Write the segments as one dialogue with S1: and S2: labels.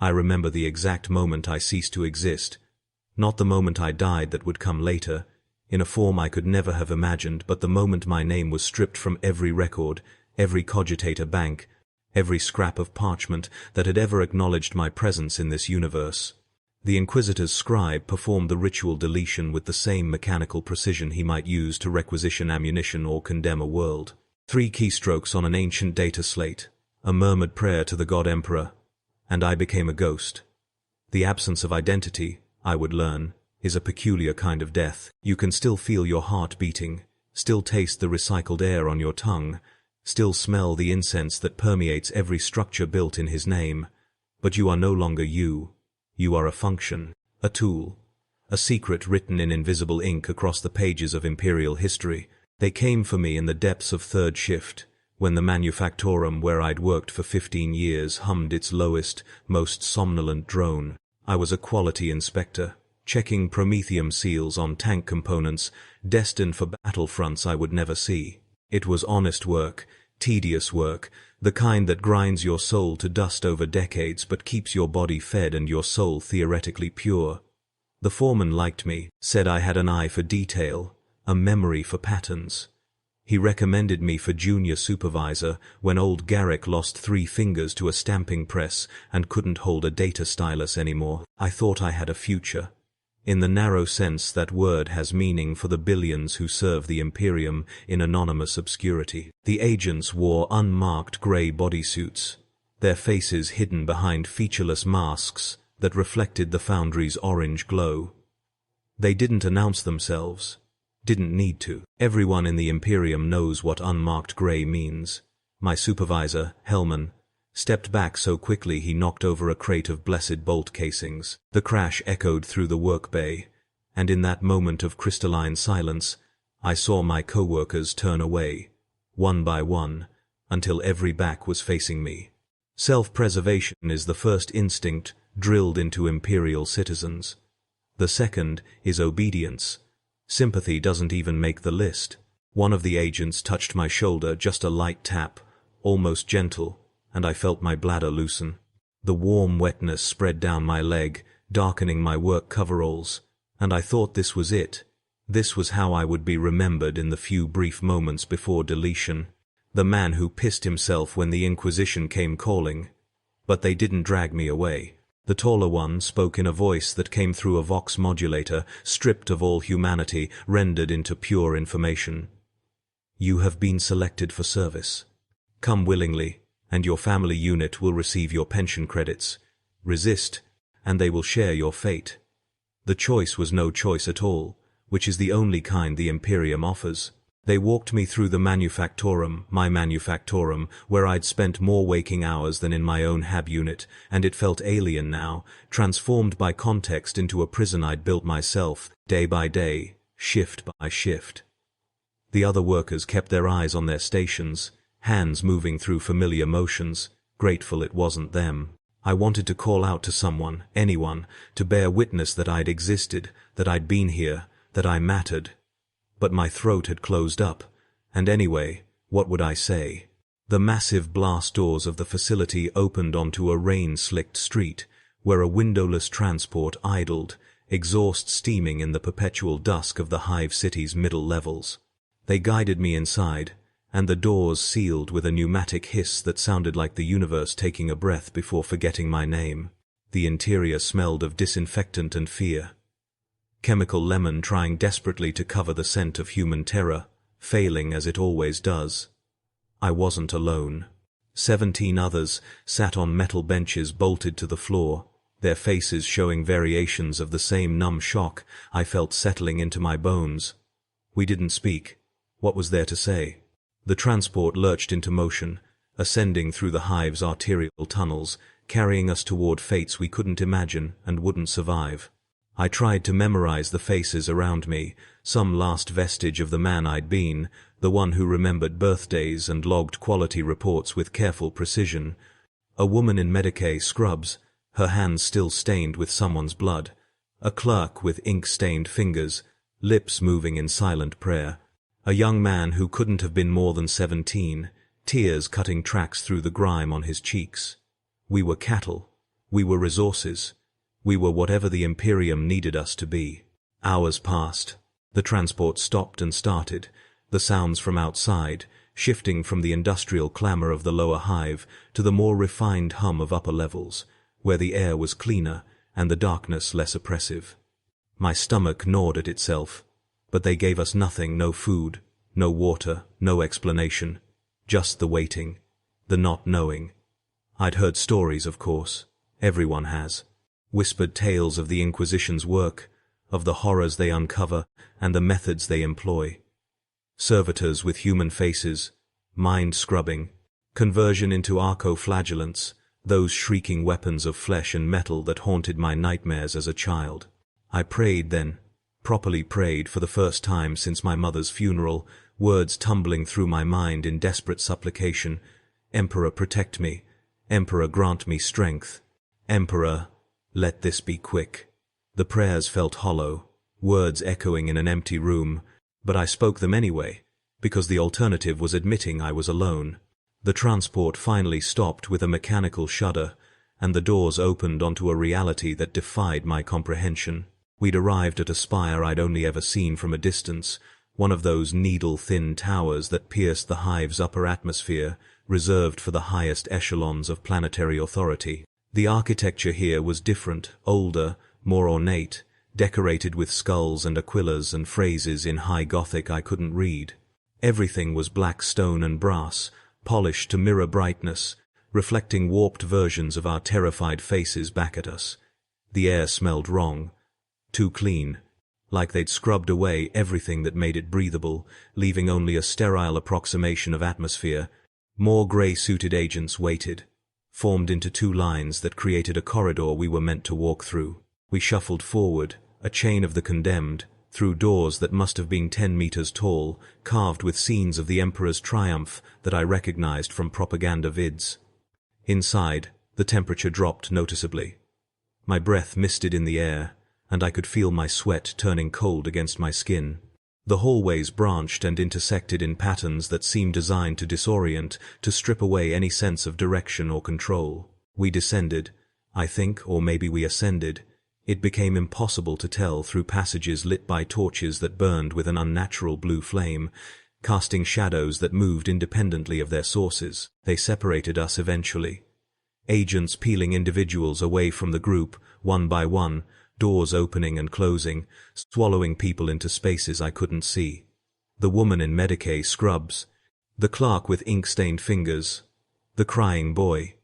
S1: I remember the exact moment I ceased to exist. Not the moment I died that would come later, in a form I could never have imagined, but the moment my name was stripped from every record, every cogitator bank, every scrap of parchment that had ever acknowledged my presence in this universe. The Inquisitor's scribe performed the ritual deletion with the same mechanical precision he might use to requisition ammunition or condemn a world. 3 keystrokes on an ancient data slate, a murmured prayer to the God Emperor, and I became a ghost. The absence of identity, I would learn, is a peculiar kind of death. You can still feel your heart beating, still taste the recycled air on your tongue, still smell the incense that permeates every structure built in his name, but you are no longer you. You are a function, a tool, a secret written in invisible ink across the pages of Imperial history. They came for me in the depths of third shift, when the manufactorum where I'd worked for 15 years hummed its lowest, most somnolent drone. I was a quality inspector, checking promethium seals on tank components, destined for battlefronts I would never see. It was honest work, tedious work, the kind that grinds your soul to dust over decades but keeps your body fed and your soul theoretically pure. The foreman liked me, said I had an eye for detail, a memory for patterns. He recommended me for junior supervisor when old Garrick lost 3 fingers to a stamping press and couldn't hold a data stylus anymore. I thought I had a future. In the narrow sense that word has meaning for the billions who serve the Imperium in anonymous obscurity. The agents wore unmarked grey bodysuits, their faces hidden behind featureless masks that reflected the Foundry's orange glow. They didn't announce themselves, didn't need to. Everyone in the Imperium knows what unmarked grey means. My supervisor, Hellman, stepped back so quickly he knocked over a crate of blessed bolt casings. The crash echoed through the work bay, and in that moment of crystalline silence, I saw my co-workers turn away, one by one, until every back was facing me. Self-preservation is the first instinct drilled into Imperial citizens. The second is obedience. Sympathy doesn't even make the list. One of the agents touched my shoulder, just a light tap, almost gentle, and I felt my bladder loosen. The warm wetness spread down my leg, darkening my work coveralls, and I thought this was it. This was how I would be remembered in the few brief moments before deletion. The man who pissed himself when the Inquisition came calling. But they didn't drag me away. The taller one spoke in a voice that came through a vox modulator, stripped of all humanity, rendered into pure information. You have been selected for service. Come willingly, and your family unit will receive your pension credits. Resist, and they will share your fate. The choice was no choice at all, which is the only kind the Imperium offers. They walked me through the manufactorum, my manufactorum, where I'd spent more waking hours than in my own hab unit, and it felt alien now, transformed by context into a prison I'd built myself, day by day, shift by shift. The other workers kept their eyes on their stations, hands moving through familiar motions, grateful it wasn't them. I wanted to call out to someone, anyone, to bear witness that I'd existed, that I'd been here, that I mattered. But my throat had closed up, and anyway, what would I say? The massive blast doors of the facility opened onto a rain-slicked street, where a windowless transport idled, exhaust steaming in the perpetual dusk of the Hive City's middle levels. They guided me inside, and the doors sealed with a pneumatic hiss that sounded like the universe taking a breath before forgetting my name. The interior smelled of disinfectant and fear. Chemical lemon trying desperately to cover the scent of human terror, failing as it always does. I wasn't alone. 17 others sat on metal benches bolted to the floor, their faces showing variations of the same numb shock I felt settling into my bones. We didn't speak. What was there to say? The transport lurched into motion, ascending through the Hive's arterial tunnels, carrying us toward fates we couldn't imagine and wouldn't survive. I tried to memorize the faces around me, some last vestige of the man I'd been, the one who remembered birthdays and logged quality reports with careful precision. A woman in Medicaid scrubs, her hands still stained with someone's blood. A clerk with ink-stained fingers, lips moving in silent prayer. A young man who couldn't have been more than 17, tears cutting tracks through the grime on his cheeks. We were cattle, We were resources. We were whatever the Imperium needed us to be. Hours passed. The transport stopped and started, the sounds from outside, shifting from the industrial clamor of the lower hive to the more refined hum of upper levels, where the air was cleaner and the darkness less oppressive. My stomach gnawed at itself, but they gave us nothing, no food, no water, no explanation, just the waiting, the not knowing. I'd heard stories, of course. Everyone has. Whispered tales of the Inquisition's work, of the horrors they uncover and the methods they employ. Servitors with human faces, mind-scrubbing, conversion into arco-flagellants, those shrieking weapons of flesh and metal that haunted my nightmares as a child. I prayed then, properly prayed for the first time since my mother's funeral, words tumbling through my mind in desperate supplication. Emperor, protect me. Emperor, grant me strength. Emperor, let this be quick. The prayers felt hollow, words echoing in an empty room, but I spoke them anyway, because the alternative was admitting I was alone. The transport finally stopped with a mechanical shudder, and the doors opened onto a reality that defied my comprehension. We'd arrived at a spire I'd only ever seen from a distance, one of those needle-thin towers that pierced the hive's upper atmosphere, reserved for the highest echelons of planetary authority. The architecture here was different, older, more ornate, decorated with skulls and aquillas and phrases in high Gothic I couldn't read. Everything was black stone and brass, polished to mirror brightness, reflecting warped versions of our terrified faces back at us. The air smelled wrong, too clean, like they'd scrubbed away everything that made it breathable, leaving only a sterile approximation of atmosphere. More grey-suited agents waited, formed into two lines that created a corridor we were meant to walk through. We shuffled forward, a chain of the condemned, through doors that must have been 10 meters tall, carved with scenes of the Emperor's triumph that I recognized from propaganda vids. Inside, the temperature dropped noticeably. My breath misted in the air, and I could feel my sweat turning cold against my skin. The hallways branched and intersected in patterns that seemed designed to disorient, to strip away any sense of direction or control. We descended, I think, or maybe we ascended. It became impossible to tell through passages lit by torches that burned with an unnatural blue flame, casting shadows that moved independently of their sources. They separated us eventually. Agents peeling individuals away from the group, one by one, doors opening and closing, swallowing people into spaces I couldn't see. The woman in Medicaid scrubs, the clerk with ink-stained fingers, the crying boy.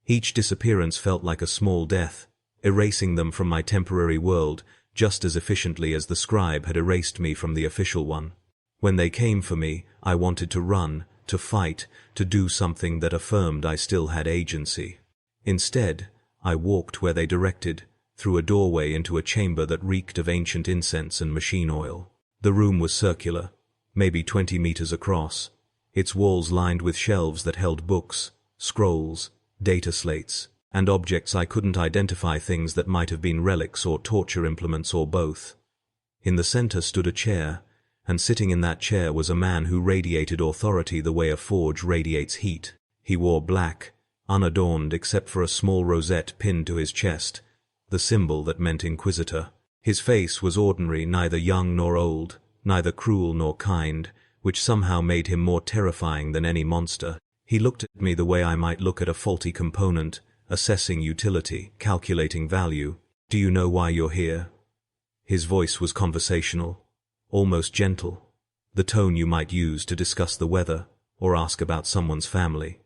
S1: Each disappearance felt like a small death, erasing them from my temporary world just as efficiently as the scribe had erased me from the official one. When they came for me, I wanted to run, to fight, to do something that affirmed I still had agency. Instead, I walked where they directed, through a doorway into a chamber that reeked of ancient incense and machine oil. The room was circular, maybe 20 meters across, its walls lined with shelves that held books, scrolls, data slates, and objects I couldn't identify, things that might have been relics or torture implements or both. In the center stood a chair, and sitting in that chair was a man who radiated authority the way a forge radiates heat. He wore black, unadorned except for a small rosette pinned to his chest, the symbol that meant Inquisitor. His face was ordinary, neither young nor old, neither cruel nor kind, which somehow made him more terrifying than any monster. He looked at me the way I might look at a faulty component, assessing utility, calculating value. "Do you know why you're here?" His voice was conversational, almost gentle, the tone you might use to discuss the weather or ask about someone's family.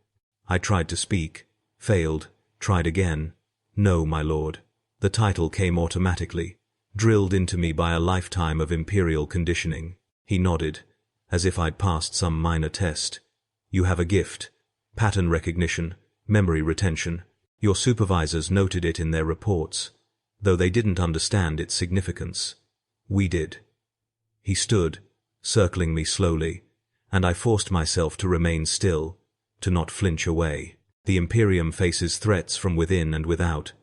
S1: I tried to speak, failed, tried again. "No, my lord." The title came automatically, drilled into me by a lifetime of imperial conditioning. He nodded, as if I'd passed some minor test. "You have a gift. Pattern recognition, memory retention. Your supervisors noted it in their reports, though they didn't understand its significance. We did." He stood, circling me slowly, and I forced myself to remain still, to not flinch away. The Imperium faces threats from within and without.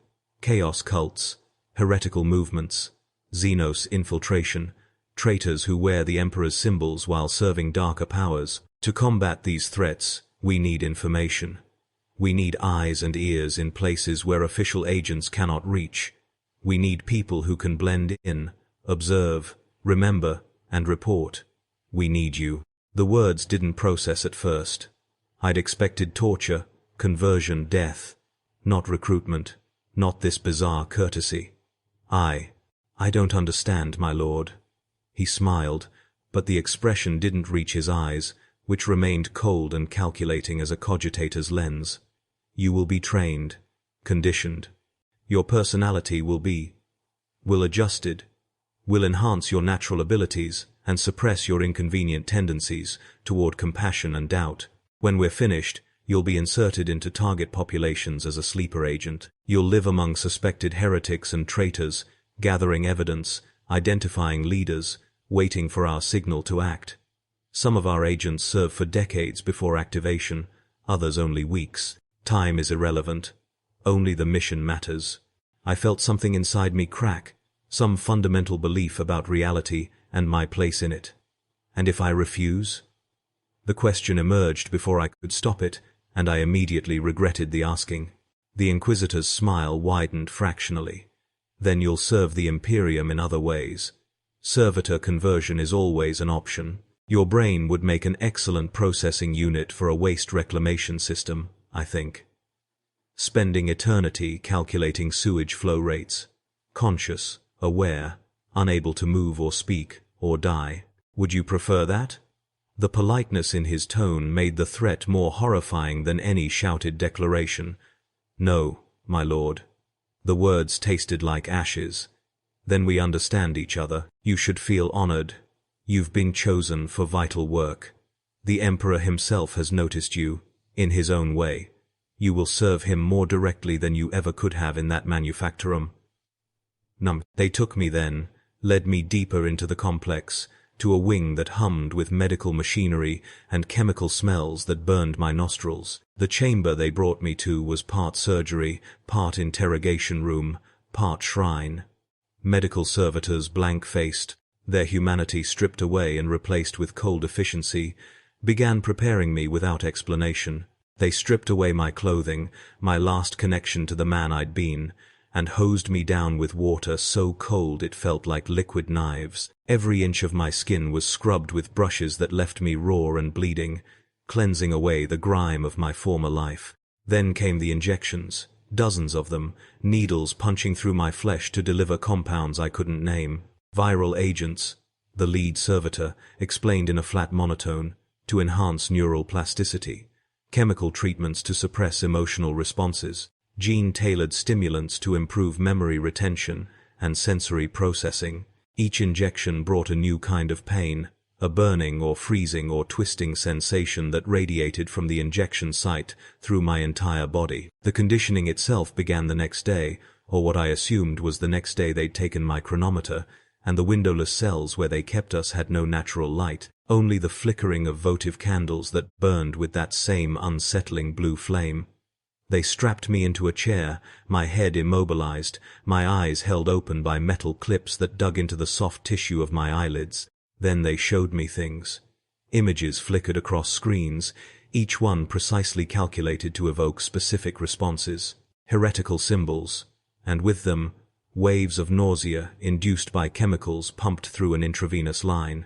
S1: Chaos cults, heretical movements, Xenos infiltration, traitors who wear the Emperor's symbols while serving darker powers. To combat these threats, we need information. We need eyes and ears in places where official agents cannot reach. We need people who can blend in, observe, remember, and report. We need you. The words didn't process at first. I'd expected torture, conversion, death. Not recruitment. Not this bizarre courtesy. I don't understand, my lord. He smiled, but the expression didn't reach his eyes, which remained cold and calculating as a cogitator's lens. You will be trained, conditioned. Your personality will adjusted, will enhance your natural abilities and suppress your inconvenient tendencies toward compassion and doubt. When we're finished, you'll be inserted into target populations as a sleeper agent. You'll live among suspected heretics and traitors, gathering evidence, identifying leaders, waiting for our signal to act. Some of our agents serve for decades before activation, others only weeks. Time is irrelevant. Only the mission matters. I felt something inside me crack, some fundamental belief about reality and my place in it. And if I refuse? The question emerged before I could stop it, and I immediately regretted the asking. The Inquisitor's smile widened fractionally. Then you'll serve the Imperium in other ways. Servitor conversion is always an option. Your brain would make an excellent processing unit for a waste reclamation system, I think. Spending eternity calculating sewage flow rates. Conscious, aware, unable to move or speak, or die. Would you prefer that? The politeness in his tone made the threat more horrifying than any shouted declaration. No, my lord. The words tasted like ashes. Then we understand each other. You should feel honored. You've been chosen for vital work. The Emperor himself has noticed you, in his own way. You will serve him more directly than you ever could have in that manufactorum. They took me then, led me deeper into the complex, to a wing that hummed with medical machinery and chemical smells that burned my nostrils. The chamber they brought me to was part surgery, part interrogation room, part shrine. Medical servitors blank-faced, their humanity stripped away and replaced with cold efficiency, began preparing me without explanation. They stripped away my clothing, my last connection to the man I'd been, and hosed me down with water so cold it felt like liquid knives. Every inch of my skin was scrubbed with brushes that left me raw and bleeding, cleansing away the grime of my former life. Then came the injections, dozens of them, needles punching through my flesh to deliver compounds I couldn't name. Viral agents, the lead servitor explained in a flat monotone, to enhance neural plasticity. Chemical treatments to suppress emotional responses. Gene-tailored stimulants to improve memory retention and sensory processing. Each injection brought a new kind of pain, a burning or freezing or twisting sensation that radiated from the injection site through my entire body. The conditioning itself began the next day, or what I assumed was the next day they'd taken my chronometer, and the windowless cells where they kept us had no natural light, only the flickering of votive candles that burned with that same unsettling blue flame. They strapped me into a chair, my head immobilized, my eyes held open by metal clips that dug into the soft tissue of my eyelids. Then they showed me things. Images flickered across screens, each one precisely calculated to evoke specific responses. Heretical symbols, and with them, waves of nausea induced by chemicals pumped through an intravenous line.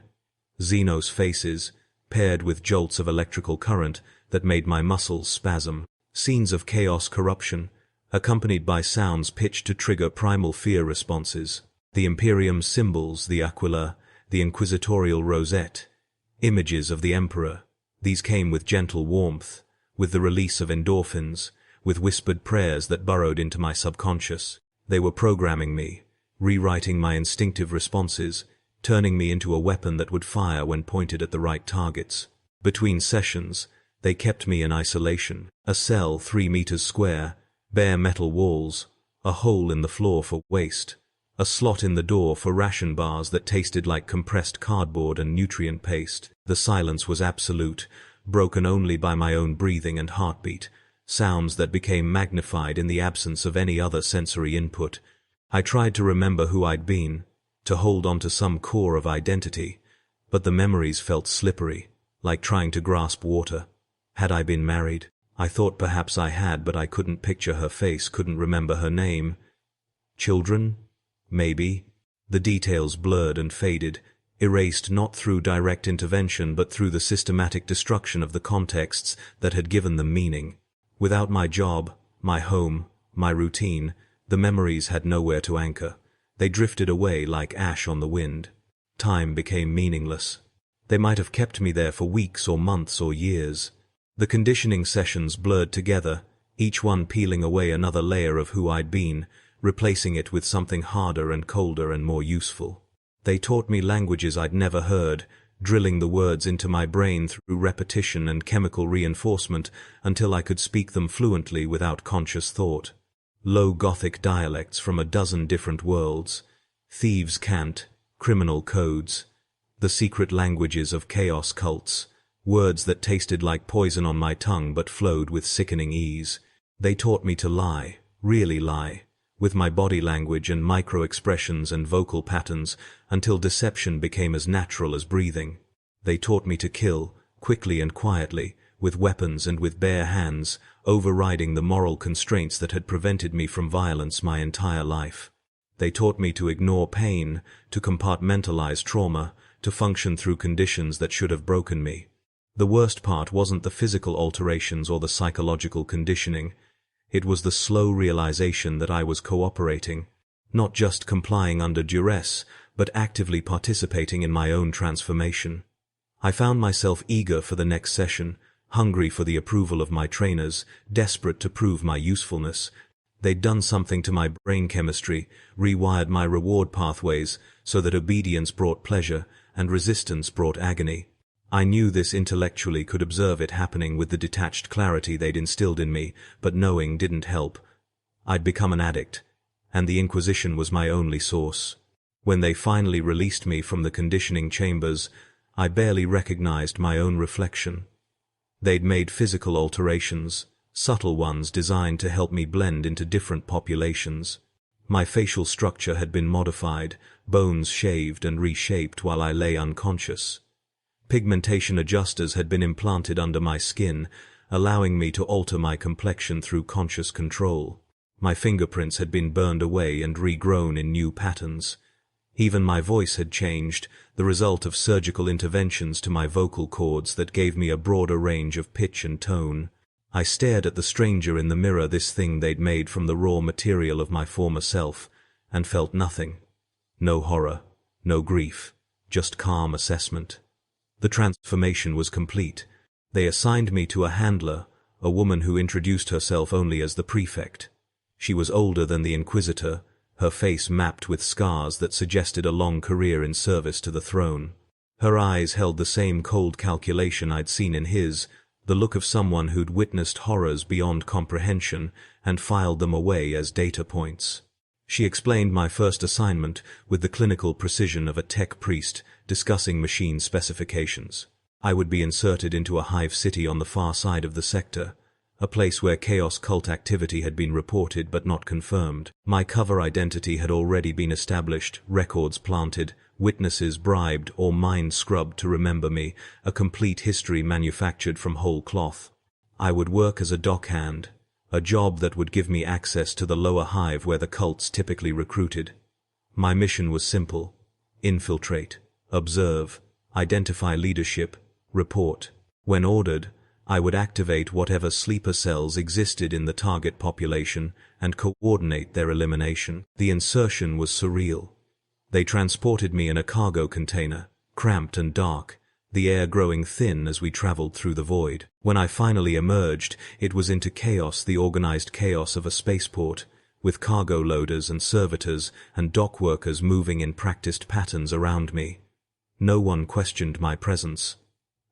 S1: Xenos faces, paired with jolts of electrical current that made my muscles spasm. Scenes of chaos corruption, accompanied by sounds pitched to trigger primal fear responses. The Imperium symbols, the aquila, the Inquisitorial rosette. Images of the Emperor. These came with gentle warmth, with the release of endorphins, with whispered prayers that burrowed into my subconscious. They were programming me, rewriting my instinctive responses, turning me into a weapon that would fire when pointed at the right targets. Between sessions, they kept me in isolation. A cell 3 meters square, bare metal walls, a hole in the floor for waste, a slot in the door for ration bars that tasted like compressed cardboard and nutrient paste. The silence was absolute, broken only by my own breathing and heartbeat, sounds that became magnified in the absence of any other sensory input. I tried to remember who I'd been, to hold on to some core of identity, but the memories felt slippery, like trying to grasp water. Had I been married? I thought perhaps I had, but I couldn't picture her face, couldn't remember her name. Children? Maybe. The details blurred and faded, erased not through direct intervention but through the systematic destruction of the contexts that had given them meaning. Without my job, my home, my routine, the memories had nowhere to anchor. They drifted away like ash on the wind. Time became meaningless. They might have kept me there for weeks or months or years. The conditioning sessions blurred together, each one peeling away another layer of who I'd been, replacing it with something harder and colder and more useful. They taught me languages I'd never heard, drilling the words into my brain through repetition and chemical reinforcement until I could speak them fluently without conscious thought. Low Gothic dialects from a dozen different worlds, thieves' cant, criminal codes, the secret languages of chaos cults, words that tasted like poison on my tongue but flowed with sickening ease. They taught me to lie, really lie, with my body language and micro-expressions and vocal patterns until deception became as natural as breathing. They taught me to kill, quickly and quietly, with weapons and with bare hands, overriding the moral constraints that had prevented me from violence my entire life. They taught me to ignore pain, to compartmentalize trauma, to function through conditions that should have broken me. The worst part wasn't the physical alterations or the psychological conditioning. It was the slow realization that I was cooperating, not just complying under duress, but actively participating in my own transformation. I found myself eager for the next session, hungry for the approval of my trainers, desperate to prove my usefulness. They'd done something to my brain chemistry, rewired my reward pathways so that obedience brought pleasure and resistance brought agony. I knew this intellectually, could observe it happening with the detached clarity they'd instilled in me, but knowing didn't help. I'd become an addict, and the Inquisition was my only source. When they finally released me from the conditioning chambers, I barely recognized my own reflection. They'd made physical alterations, subtle ones designed to help me blend into different populations. My facial structure had been modified, bones shaved and reshaped while I lay unconscious. Pigmentation adjusters had been implanted under my skin, allowing me to alter my complexion through conscious control. My fingerprints had been burned away and regrown in new patterns. Even my voice had changed, the result of surgical interventions to my vocal cords that gave me a broader range of pitch and tone. I stared at the stranger in the mirror, this thing they'd made from the raw material of my former self, and felt nothing. No horror, no grief, just calm assessment. The transformation was complete. They assigned me to a handler, a woman who introduced herself only as the prefect. She was older than the Inquisitor, her face mapped with scars that suggested a long career in service to the throne. Her eyes held the same cold calculation I'd seen in his, the look of someone who'd witnessed horrors beyond comprehension and filed them away as data points. She explained my first assignment with the clinical precision of a tech priest discussing machine specifications. I would be inserted into a hive city on the far side of the sector, a place where chaos cult activity had been reported but not confirmed. My cover identity had already been established, records planted, witnesses bribed or mind scrubbed to remember me, a complete history manufactured from whole cloth. I would work as a dockhand, a job that would give me access to the lower hive where the cults typically recruited. My mission was simple: infiltrate, observe, identify leadership, report. When ordered, I would activate whatever sleeper cells existed in the target population and coordinate their elimination. The insertion was surreal. They transported me in a cargo container, cramped and dark, the air growing thin as we traveled through the void. When I finally emerged, it was into chaos, the organized chaos of a spaceport, with cargo loaders and servitors and dock workers moving in practiced patterns around me. No one questioned my presence.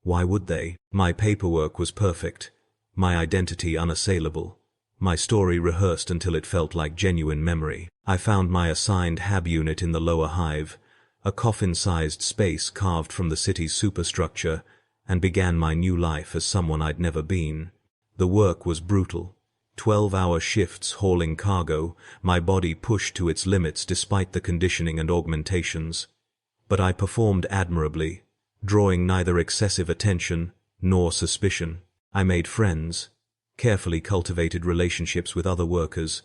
S1: Why would they? My paperwork was perfect, my identity unassailable, my story rehearsed until it felt like genuine memory. I found my assigned hab unit in the lower hive, a coffin-sized space carved from the city's superstructure, and began my new life as someone I'd never been. The work was brutal. 12-hour shifts hauling cargo, my body pushed to its limits despite the conditioning and augmentations. But I performed admirably, drawing neither excessive attention nor suspicion. I made friends, carefully cultivated relationships with other workers,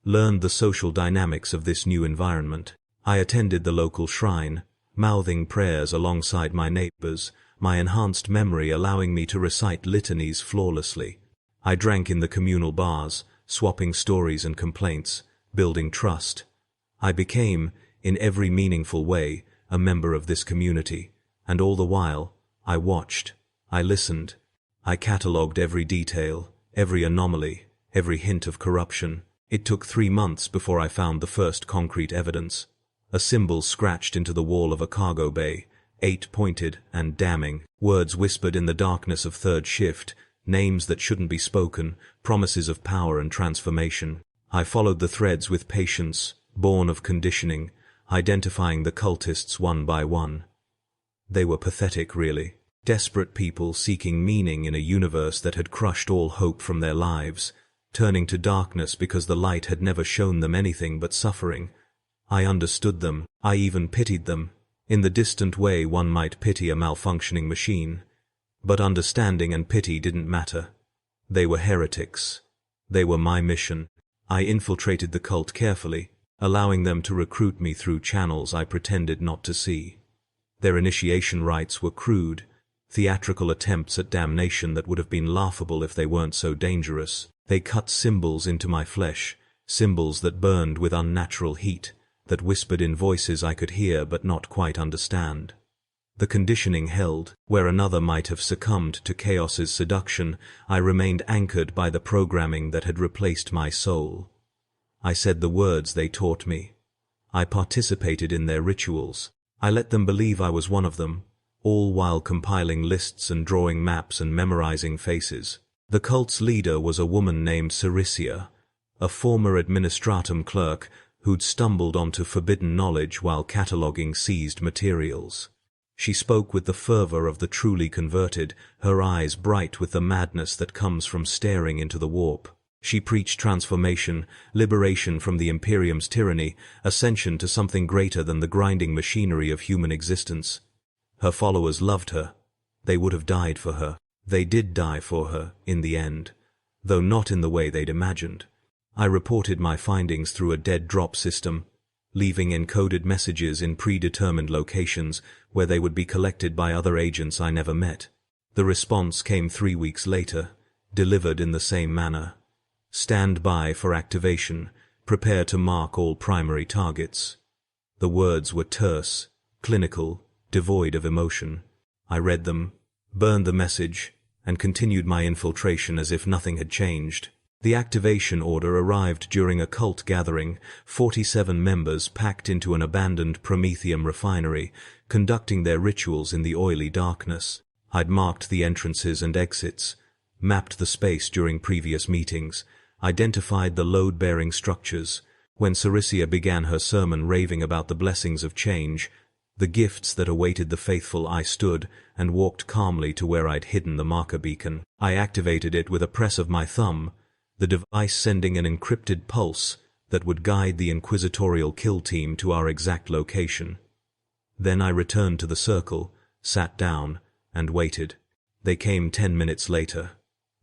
S1: learned the social dynamics of this new environment. I attended the local shrine, mouthing prayers alongside my neighbors, my enhanced memory allowing me to recite litanies flawlessly. I drank in the communal bars, swapping stories and complaints, building trust. I became, in every meaningful way, a member of this community, and all the while, I watched, I listened, I catalogued every detail, every anomaly, every hint of corruption. It took 3 months before I found the first concrete evidence. A symbol scratched into the wall of a cargo bay, 8-pointed and damning, words whispered in the darkness of third shift, names that shouldn't be spoken, promises of power and transformation. I followed the threads with patience, born of conditioning, identifying the cultists one by one. They were pathetic, really. Desperate people seeking meaning in a universe that had crushed all hope from their lives, turning to darkness because the light had never shown them anything but suffering. I understood them. I even pitied them, in the distant way one might pity a malfunctioning machine. But understanding and pity didn't matter. They were heretics. They were my mission. I infiltrated the cult carefully, allowing them to recruit me through channels I pretended not to see. Their initiation rites were crude, theatrical attempts at damnation that would have been laughable if they weren't so dangerous. They cut symbols into my flesh, symbols that burned with unnatural heat, that whispered in voices I could hear but not quite understand. The conditioning held. Where another might have succumbed to chaos's seduction, I remained anchored by the programming that had replaced my soul. I said the words they taught me. I participated in their rituals. I let them believe I was one of them, all while compiling lists and drawing maps and memorizing faces. The cult's leader was a woman named Cerisia, a former administratum clerk who'd stumbled onto forbidden knowledge while cataloging seized materials. She spoke with the fervor of the truly converted, her eyes bright with the madness that comes from staring into the warp. She preached transformation, liberation from the Imperium's tyranny, ascension to something greater than the grinding machinery of human existence. Her followers loved her. They would have died for her. They did die for her, in the end, though not in the way they'd imagined. I reported my findings through a dead drop system, leaving encoded messages in predetermined locations where they would be collected by other agents I never met. The response came 3 weeks later, delivered in the same manner. Stand by for activation. Prepare to mark all primary targets. The words were terse, clinical, devoid of emotion. I read them, burned the message, and continued my infiltration as if nothing had changed. The activation order arrived during a cult gathering, 47 members packed into an abandoned Prometheum refinery, conducting their rituals in the oily darkness. I'd marked the entrances and exits, mapped the space during previous meetings, identified the load-bearing structures. When Cerisia began her sermon raving about the blessings of change, the gifts that awaited the faithful, I stood and walked calmly to where I'd hidden the marker beacon. I activated it with a press of my thumb, the device sending an encrypted pulse that would guide the Inquisitorial kill team to our exact location. Then I returned to the circle, sat down, and waited. They came 10 minutes later.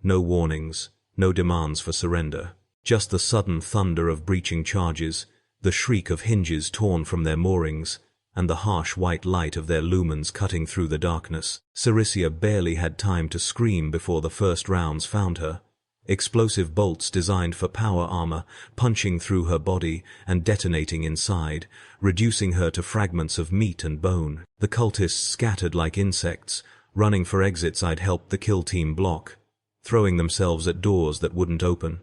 S1: No warnings, no demands for surrender. Just the sudden thunder of breaching charges, the shriek of hinges torn from their moorings, and the harsh white light of their lumens cutting through the darkness. Cerisia barely had time to scream before the first rounds found her. Explosive bolts designed for power armor, punching through her body and detonating inside, reducing her to fragments of meat and bone. The cultists scattered like insects, running for exits I'd helped the kill team block, throwing themselves at doors that wouldn't open.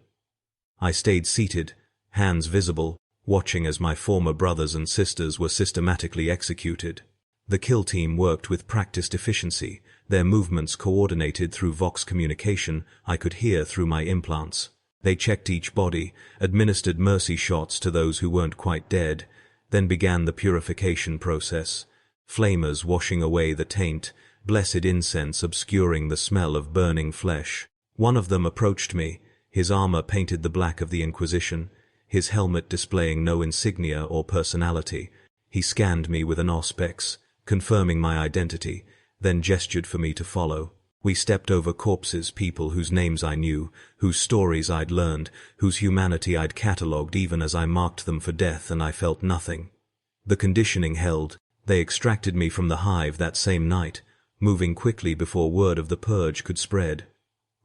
S1: I stayed seated, hands visible, watching as my former brothers and sisters were systematically executed. The kill team worked with practiced efficiency, their movements coordinated through Vox communication I could hear through my implants. They checked each body, administered mercy shots to those who weren't quite dead, then began the purification process, flamers washing away the taint, blessed incense obscuring the smell of burning flesh. One of them approached me, his armor painted the black of the Inquisition, his helmet displaying no insignia or personality. He scanned me with an auspex, confirming my identity, then gestured for me to follow. We stepped over corpses, people whose names I knew, whose stories I'd learned, whose humanity I'd catalogued even as I marked them for death, and I felt nothing. The conditioning held. They extracted me from the hive that same night, moving quickly before word of the purge could spread.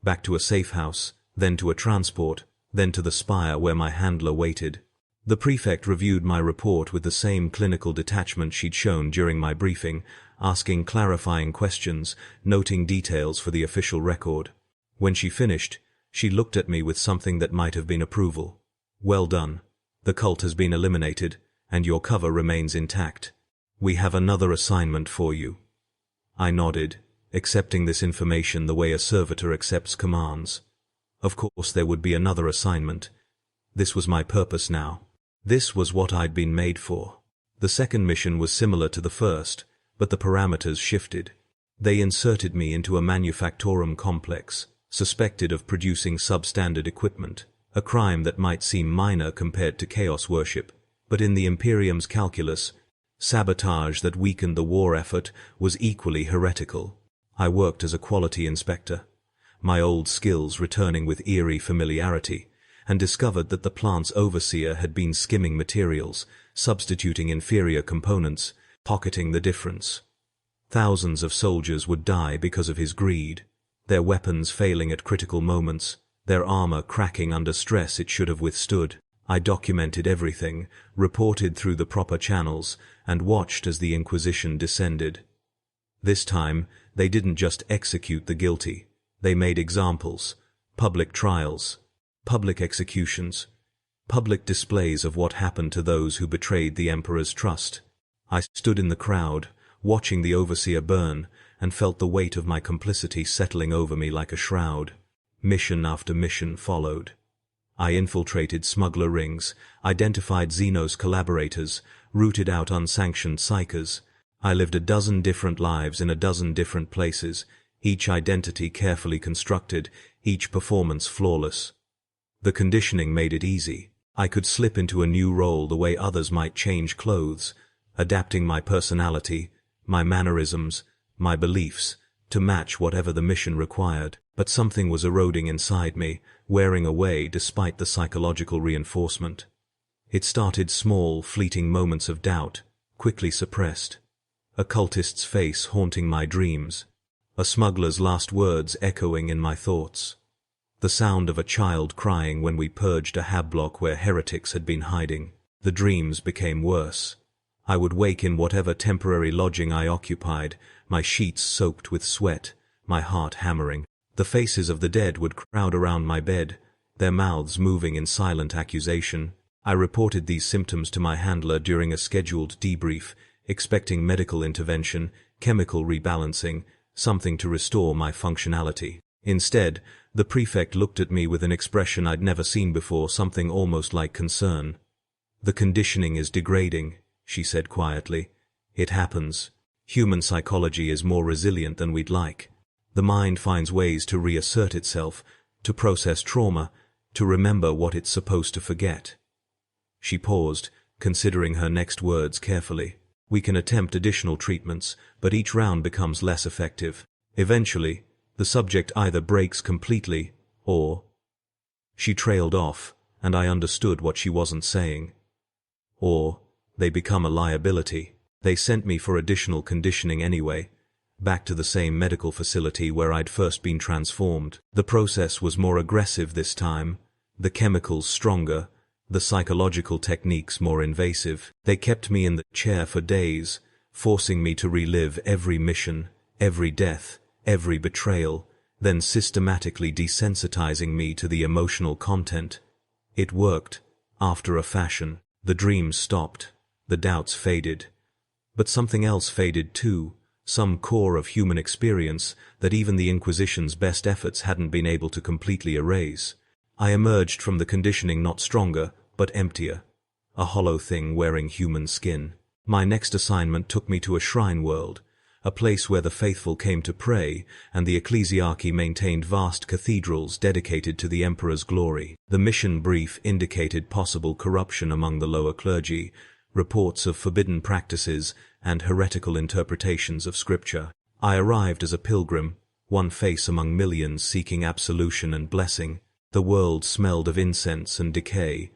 S1: Back to a safe house, then to a transport, then to the spire where my handler waited. The prefect reviewed my report with the same clinical detachment she'd shown during my briefing, asking clarifying questions, noting details for the official record. When she finished, she looked at me with something that might have been approval. "Well done. The cult has been eliminated, and your cover remains intact. We have another assignment for you." I nodded, accepting this information the way a servitor accepts commands. Of course there would be another assignment. This was my purpose now. This was what I'd been made for. The second mission was similar to the first, but the parameters shifted. They inserted me into a manufactorum complex, suspected of producing substandard equipment, a crime that might seem minor compared to chaos worship, but in the Imperium's calculus, sabotage that weakened the war effort was equally heretical. I worked as a quality inspector, my old skills returning with eerie familiarity, and discovered that the plant's overseer had been skimming materials, substituting inferior components, pocketing the difference. Thousands of soldiers would die because of his greed, their weapons failing at critical moments, their armor cracking under stress it should have withstood. I documented everything, reported through the proper channels, and watched as the Inquisition descended. This time, they didn't just execute the guilty. They made examples, public trials, public executions, public displays of what happened to those who betrayed the Emperor's trust. I stood in the crowd, watching the overseer burn, and felt the weight of my complicity settling over me like a shroud. Mission after mission followed. I infiltrated smuggler rings, identified Xenos collaborators, rooted out unsanctioned psychers. I lived a dozen different lives in a dozen different places, each identity carefully constructed, each performance flawless. The conditioning made it easy. I could slip into a new role the way others might change clothes, adapting my personality, my mannerisms, my beliefs, to match whatever the mission required. But something was eroding inside me, wearing away despite the psychological reinforcement. It started small, fleeting moments of doubt, quickly suppressed. A cultist's face haunting my dreams. A smuggler's last words echoing in my thoughts. The sound of a child crying when we purged a hab block where heretics had been hiding. The dreams became worse. I would wake in whatever temporary lodging I occupied, my sheets soaked with sweat, my heart hammering. The faces of the dead would crowd around my bed, their mouths moving in silent accusation. I reported these symptoms to my handler during a scheduled debrief, expecting medical intervention, chemical rebalancing, something to restore my functionality. Instead, the prefect looked at me with an expression I'd never seen before, something almost like concern. "The conditioning is degrading," she said quietly. "It happens. Human psychology is more resilient than we'd like. The mind finds ways to reassert itself, to process trauma, to remember what it's supposed to forget." She paused, considering her next words carefully. "We can attempt additional treatments, but each round becomes less effective. Eventually, the subject either breaks completely, or—" She trailed off, and I understood what she wasn't saying. "Or they become a liability." They sent me for additional conditioning anyway, back to the same medical facility where I'd first been transformed. The process was more aggressive this time, the chemicals stronger, the psychological techniques more invasive. They kept me in the chair for days, forcing me to relive every mission, every death, every betrayal, then systematically desensitizing me to the emotional content. It worked, after a fashion. The dreams stopped, the doubts faded. But something else faded too, some core of human experience that even the Inquisition's best efforts hadn't been able to completely erase. I emerged from the conditioning not stronger, but emptier, a hollow thing wearing human skin. My next assignment took me to a shrine world, a place where the faithful came to pray, and the ecclesiarchy maintained vast cathedrals dedicated to the emperor's glory. The mission brief indicated possible corruption among the lower clergy, reports of forbidden practices, and heretical interpretations of scripture. I arrived as a pilgrim, one face among millions seeking absolution and blessing. The world smelled of incense and decay,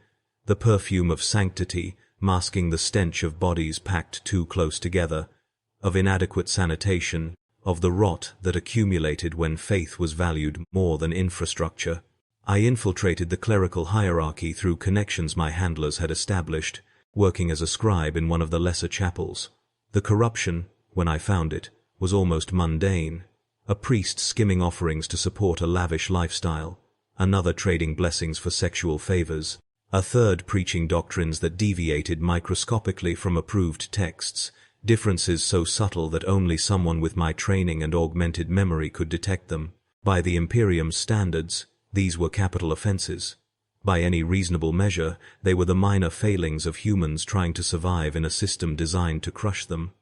S1: the perfume of sanctity masking the stench of bodies packed too close together, of inadequate sanitation, of the rot that accumulated when faith was valued more than infrastructure. I infiltrated the clerical hierarchy through connections my handlers had established, working as a scribe in one of the lesser chapels. The corruption, when I found it, was almost mundane. A priest skimming offerings to support a lavish lifestyle, another trading blessings for sexual favors, a third preaching doctrines that deviated microscopically from approved texts, differences so subtle that only someone with my training and augmented memory could detect them. By the Imperium's standards, these were capital offenses. By any reasonable measure, they were the minor failings of humans trying to survive in a system designed to crush them.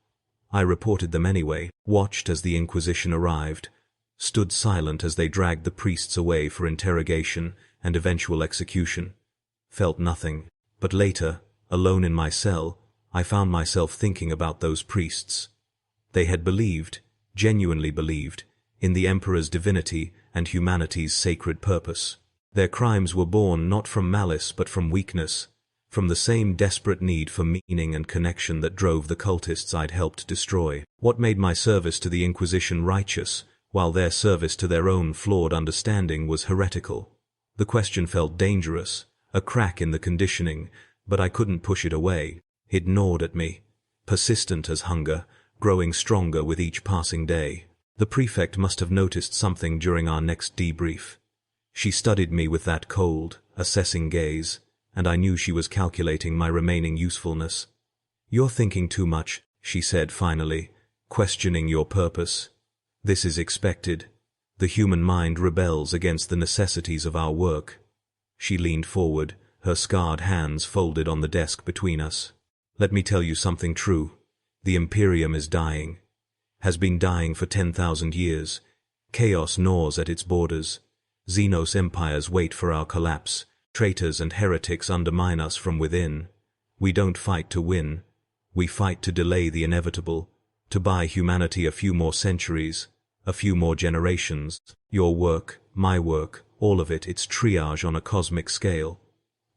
S1: I reported them anyway, watched as the Inquisition arrived, stood silent as they dragged the priests away for interrogation and eventual execution. Felt nothing, but later, alone in my cell, I found myself thinking about those priests. They had believed, genuinely believed, in the Emperor's divinity and humanity's sacred purpose. Their crimes were born not from malice but from weakness, from the same desperate need for meaning and connection that drove the cultists I'd helped destroy. What made my service to the Inquisition righteous, while their service to their own flawed understanding was heretical? The question felt dangerous, a crack in the conditioning, but I couldn't push it away. It gnawed at me, persistent as hunger, growing stronger with each passing day. The prefect must have noticed something during our next debrief. She studied me with that cold, assessing gaze, and I knew she was calculating my remaining usefulness. "You're thinking too much," she said finally, "questioning your purpose. This is expected. The human mind rebels against the necessities of our work." She leaned forward, her scarred hands folded on the desk between us. "Let me tell you something true. The Imperium is dying. Has been dying for 10,000 years. Chaos gnaws at its borders. Xenos empires wait for our collapse. Traitors and heretics undermine us from within. We don't fight to win. We fight to delay the inevitable, to buy humanity a few more centuries, a few more generations. Your work, my work, all of it, it's triage on a cosmic scale.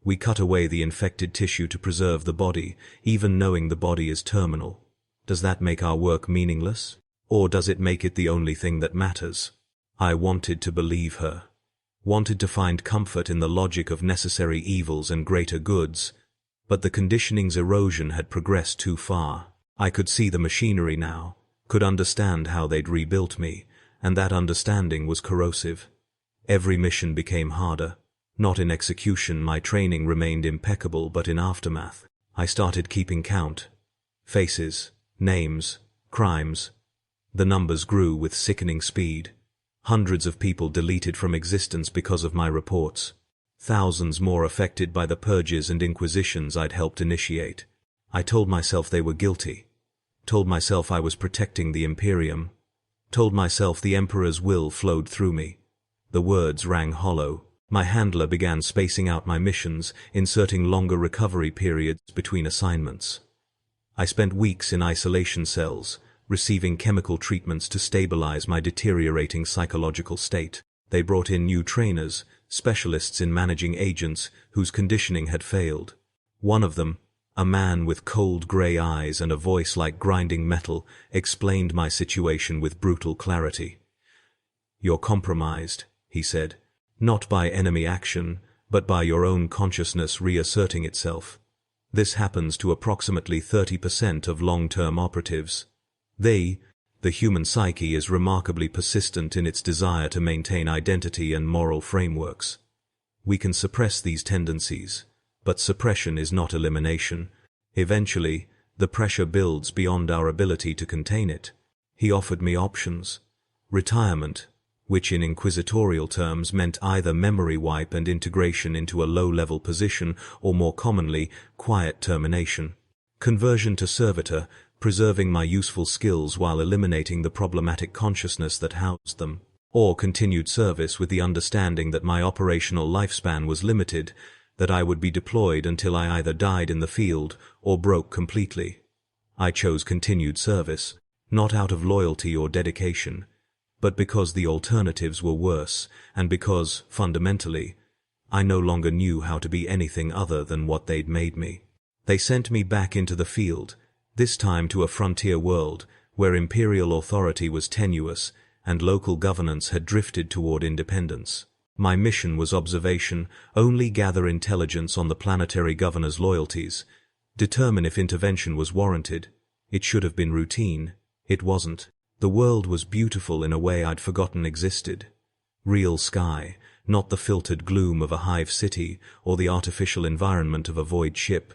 S1: We cut away the infected tissue to preserve the body, even knowing the body is terminal. Does that make our work meaningless? Or does it make it the only thing that matters?" I wanted to believe her. Wanted to find comfort in the logic of necessary evils and greater goods, but the conditioning's erosion had progressed too far. I could see the machinery now, could understand how they'd rebuilt me, and that understanding was corrosive. Every mission became harder. Not in execution, my training remained impeccable, but in aftermath. I started keeping count. Faces, names, crimes. The numbers grew with sickening speed. Hundreds of people deleted from existence because of my reports. Thousands more affected by the purges and inquisitions I'd helped initiate. I told myself they were guilty. Told myself I was protecting the Imperium. Told myself the Emperor's will flowed through me. The words rang hollow. My handler began spacing out my missions, inserting longer recovery periods between assignments. I spent weeks in isolation cells, receiving chemical treatments to stabilize my deteriorating psychological state. They brought in new trainers, specialists in managing agents whose conditioning had failed. One of them, a man with cold gray eyes and a voice like grinding metal, explained my situation with brutal clarity. "You're compromised," he said. "Not by enemy action, but by your own consciousness reasserting itself. This happens to approximately 30% of long-term operatives. The human psyche is remarkably persistent in its desire to maintain identity and moral frameworks. We can suppress these tendencies, but suppression is not elimination. Eventually, the pressure builds beyond our ability to contain it." He offered me options. Retirement, which in inquisitorial terms meant either memory wipe and integration into a low-level position, or more commonly, quiet termination. Conversion to servitor, preserving my useful skills while eliminating the problematic consciousness that housed them. Or continued service with the understanding that my operational lifespan was limited, that I would be deployed until I either died in the field or broke completely. I chose continued service, not out of loyalty or dedication, but because the alternatives were worse, and because, fundamentally, I no longer knew how to be anything other than what they'd made me. They sent me back into the field, this time to a frontier world where imperial authority was tenuous and local governance had drifted toward independence. My mission was observation, only gather intelligence on the planetary governor's loyalties, determine if intervention was warranted. It should have been routine. It wasn't. The world was beautiful in a way I'd forgotten existed. Real sky, not the filtered gloom of a hive city or the artificial environment of a void ship.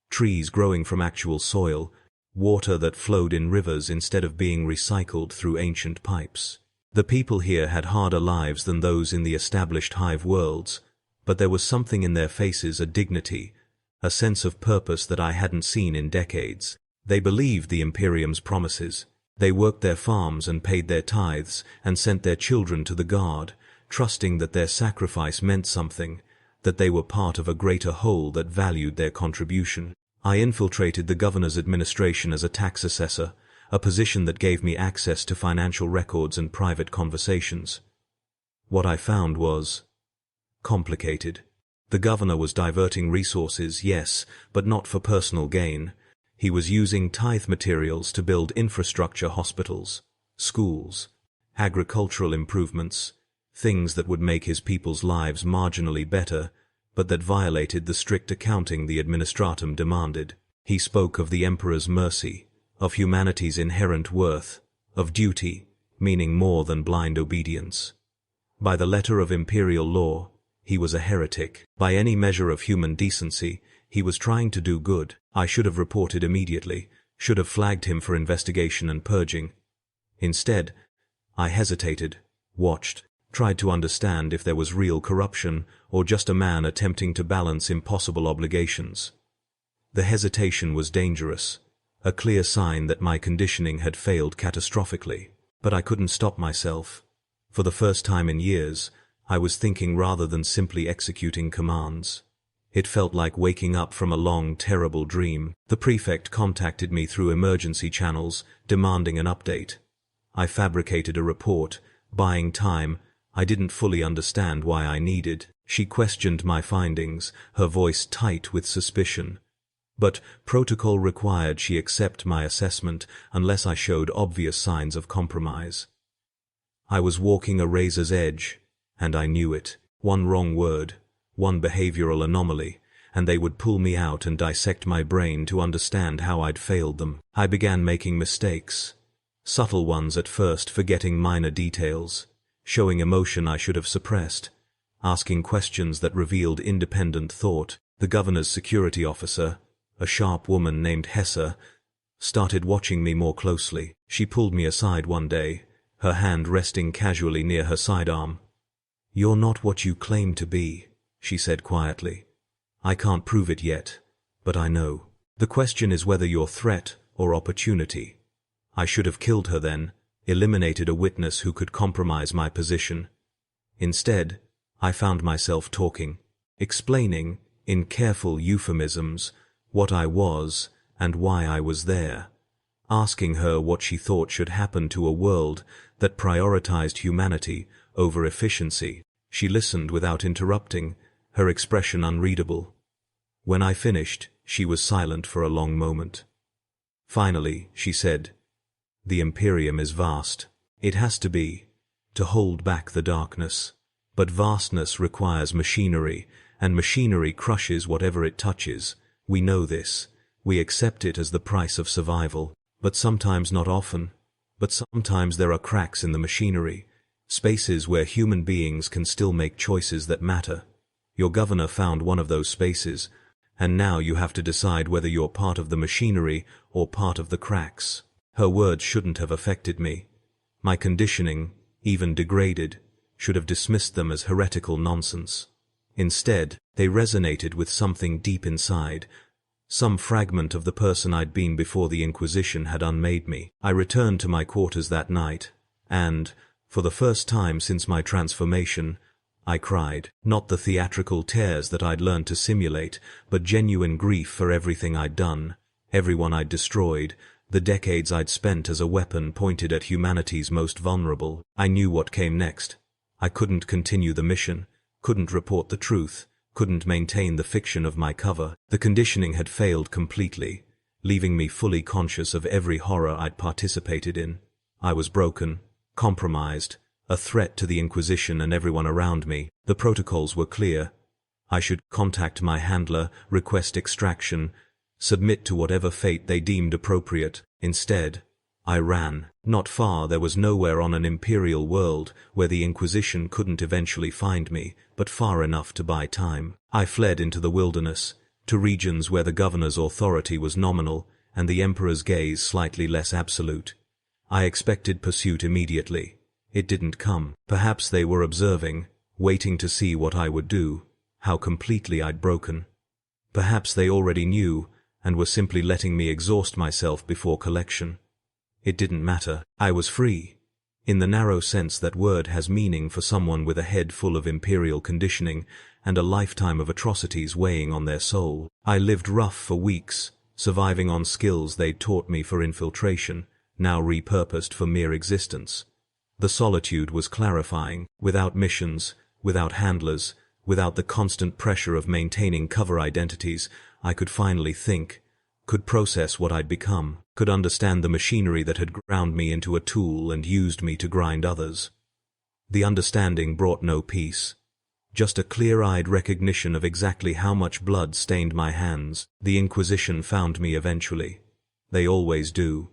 S1: Trees growing from actual soil, water that flowed in rivers instead of being recycled through ancient pipes. The people here had harder lives than those in the established hive worlds, but there was something in their faces, a dignity, a sense of purpose that I hadn't seen in decades. They believed the Imperium's promises. They worked their farms and paid their tithes and sent their children to the guard, trusting that their sacrifice meant something, that they were part of a greater whole that valued their contribution. I infiltrated the governor's administration as a tax assessor, a position that gave me access to financial records and private conversations. What I found was complicated. The governor was diverting resources, yes, but not for personal gain. He was using tithe materials to build infrastructure, hospitals, schools, agricultural improvements, things that would make his people's lives marginally better, but that violated the strict accounting the administratum demanded. He spoke of the emperor's mercy, of humanity's inherent worth, of duty, meaning more than blind obedience. By the letter of imperial law, he was a heretic. By any measure of human decency, he was trying to do good. I should have reported immediately, should have flagged him for investigation and purging. Instead, I hesitated, watched, tried to understand if there was real corruption or just a man attempting to balance impossible obligations. The hesitation was dangerous, a clear sign that my conditioning had failed catastrophically. But I couldn't stop myself. For the first time in years, I was thinking rather than simply executing commands. It felt like waking up from a long, terrible dream. The prefect contacted me through emergency channels, demanding an update. I fabricated a report, buying time I didn't fully understand why I needed. She questioned my findings, her voice tight with suspicion. But protocol required she accept my assessment unless I showed obvious signs of compromise. I was walking a razor's edge, and I knew it. One wrong word, one behavioral anomaly, and they would pull me out and dissect my brain to understand how I'd failed them. I began making mistakes, subtle ones at first, forgetting minor details, showing emotion I should have suppressed, asking questions that revealed independent thought. The governor's security officer, a sharp woman named Hesse, started watching me more closely. She pulled me aside one day, her hand resting casually near her sidearm. "You're not what you claim to be," she said quietly. "I can't prove it yet, but I know. The question is whether you're threat or opportunity." I should have killed her then, eliminated a witness who could compromise my position. Instead, I found myself talking, explaining, in careful euphemisms, what I was and why I was there, asking her what she thought should happen to a world that prioritized humanity over efficiency. She listened without interrupting, her expression unreadable. When I finished, she was silent for a long moment. Finally, she said, "The Imperium is vast. It has to be, to hold back the darkness. But vastness requires machinery, and machinery crushes whatever it touches. We know this. We accept it as the price of survival. But sometimes, not often, but sometimes there are cracks in the machinery, spaces where human beings can still make choices that matter. Your governor found one of those spaces, and now you have to decide whether you're part of the machinery or part of the cracks." Her words shouldn't have affected me. My conditioning, even degraded, should have dismissed them as heretical nonsense. Instead, they resonated with something deep inside. Some fragment of the person I'd been before the Inquisition had unmade me. I returned to my quarters that night, and, for the first time since my transformation, I cried. Not the theatrical tears that I'd learned to simulate, but genuine grief for everything I'd done, everyone I'd destroyed, the decades I'd spent as a weapon pointed at humanity's most vulnerable. I knew what came next. I couldn't continue the mission, couldn't report the truth, couldn't maintain the fiction of my cover. The conditioning had failed completely, leaving me fully conscious of every horror I'd participated in. I was broken, compromised, a threat to the Inquisition and everyone around me. The protocols were clear. I should contact my handler, request extraction, submit to whatever fate they deemed appropriate. Instead, I ran. Not far, there was nowhere on an imperial world where the Inquisition couldn't eventually find me, but far enough to buy time. I fled into the wilderness, to regions where the governor's authority was nominal and the emperor's gaze slightly less absolute. I expected pursuit immediately. It didn't come. Perhaps they were observing, waiting to see what I would do, how completely I'd broken. Perhaps they already knew and were simply letting me exhaust myself before collection. It didn't matter. I was free, in the narrow sense that word has meaning for someone with a head full of imperial conditioning and a lifetime of atrocities weighing on their soul. I lived rough for weeks, surviving on skills they'd taught me for infiltration, now repurposed for mere existence. The solitude was clarifying. Without missions, without handlers, without the constant pressure of maintaining cover identities, I could finally think, could process what I'd become, could understand the machinery that had ground me into a tool and used me to grind others. The understanding brought no peace, just a clear-eyed recognition of exactly how much blood stained my hands. The Inquisition found me eventually. They always do.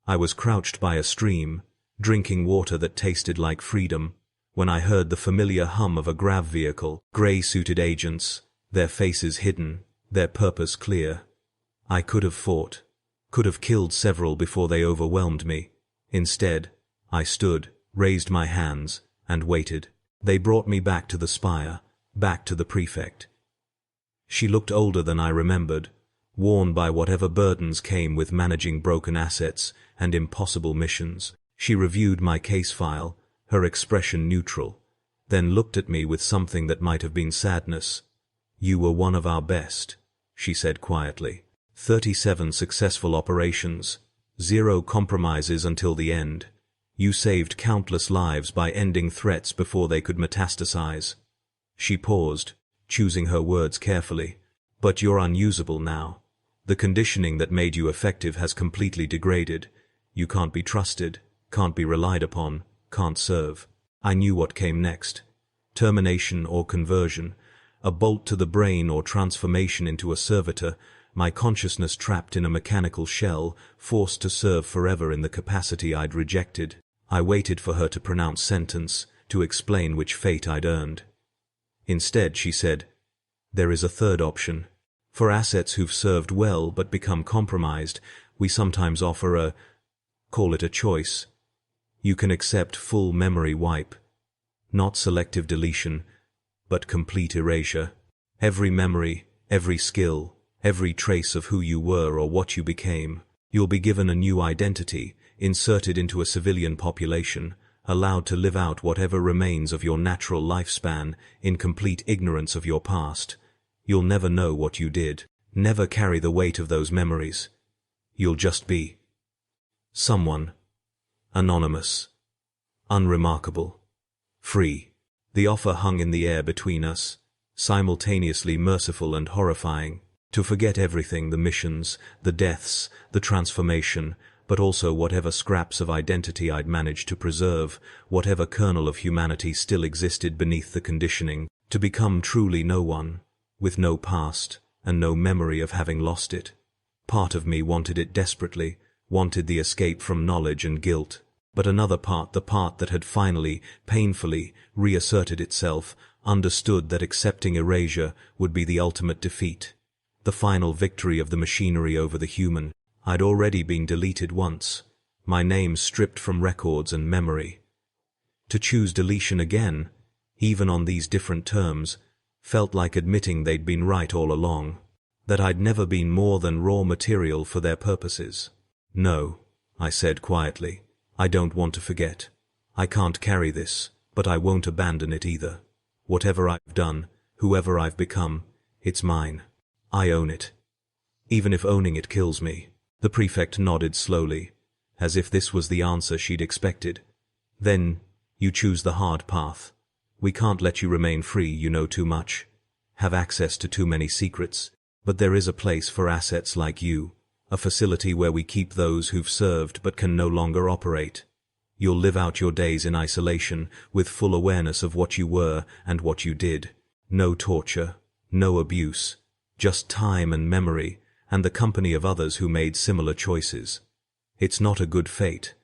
S1: I was crouched by a stream, drinking water that tasted like freedom, when I heard the familiar hum of a grav vehicle, grey-suited agents, their faces hidden, their purpose clear. I could have fought, could have killed several before they overwhelmed me. Instead, I stood, raised my hands, and waited. They brought me back to the spire, back to the prefect. She looked older than I remembered, worn by whatever burdens came with managing broken assets and impossible missions. She reviewed my case file, her expression neutral, then looked at me with something that might have been sadness. "You were one of our best," she said quietly. 37 successful operations, 0 compromises until the end. You saved countless lives by ending threats before they could metastasize. She paused, choosing her words carefully. But you're unusable now. The conditioning that made you effective has completely degraded. You can't be trusted, can't be relied upon, can't serve. I knew what came next. Termination or conversion, a bolt to the brain or transformation into a servitor, my consciousness trapped in a mechanical shell, forced to serve forever in the capacity I'd rejected. I waited for her to pronounce sentence, to explain which fate I'd earned. Instead, she said, "There is a third option. For assets who've served well but become compromised, we sometimes offer call it a choice. You can accept full memory wipe. Not selective deletion, but complete erasure. Every memory, every skill, every trace of who you were or what you became. You'll be given a new identity, inserted into a civilian population, allowed to live out whatever remains of your natural lifespan in complete ignorance of your past. You'll never know what you did, never carry the weight of those memories. You'll just be someone, anonymous, unremarkable, free." The offer hung in the air between us, simultaneously merciful and horrifying. To forget everything, the missions, the deaths, the transformation, but also whatever scraps of identity I'd managed to preserve, whatever kernel of humanity still existed beneath the conditioning, to become truly no one, with no past and no memory of having lost it. Part of me wanted it desperately, wanted the escape from knowledge and guilt, but another part, the part that had finally, painfully, reasserted itself, understood that accepting erasure would be the ultimate defeat. The final victory of the machinery over the human. I'd already been deleted once, my name stripped from records and memory. To choose deletion again, even on these different terms, felt like admitting they'd been right all along, that I'd never been more than raw material for their purposes. "No," I said quietly, "I don't want to forget. I can't carry this, but I won't abandon it either. Whatever I've done, whoever I've become, it's mine. I own it. Even if owning it kills me." The prefect nodded slowly, as if this was the answer she'd expected. Then, you choose the hard path. We can't let you remain free, you know too much. Have access to too many secrets. But there is a place for assets like you. A facility where we keep those who've served but can no longer operate. You'll live out your days in isolation, with full awareness of what you were and what you did. No torture, no abuse. Just time and memory, and the company of others who made similar choices. It's not a good fate,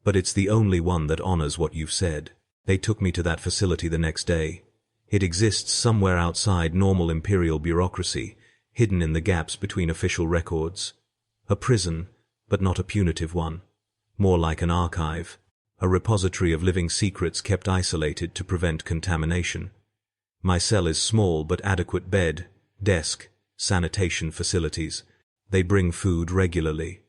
S1: but it's the only one that honors what you've said. They took me to that facility the next day. It exists somewhere outside normal imperial bureaucracy, hidden in the gaps between official records. A prison, but not a punitive one. More like an archive, a repository of living secrets kept isolated to prevent contamination. My cell is small but adequate bed, desk, sanitation facilities. They bring food regularly,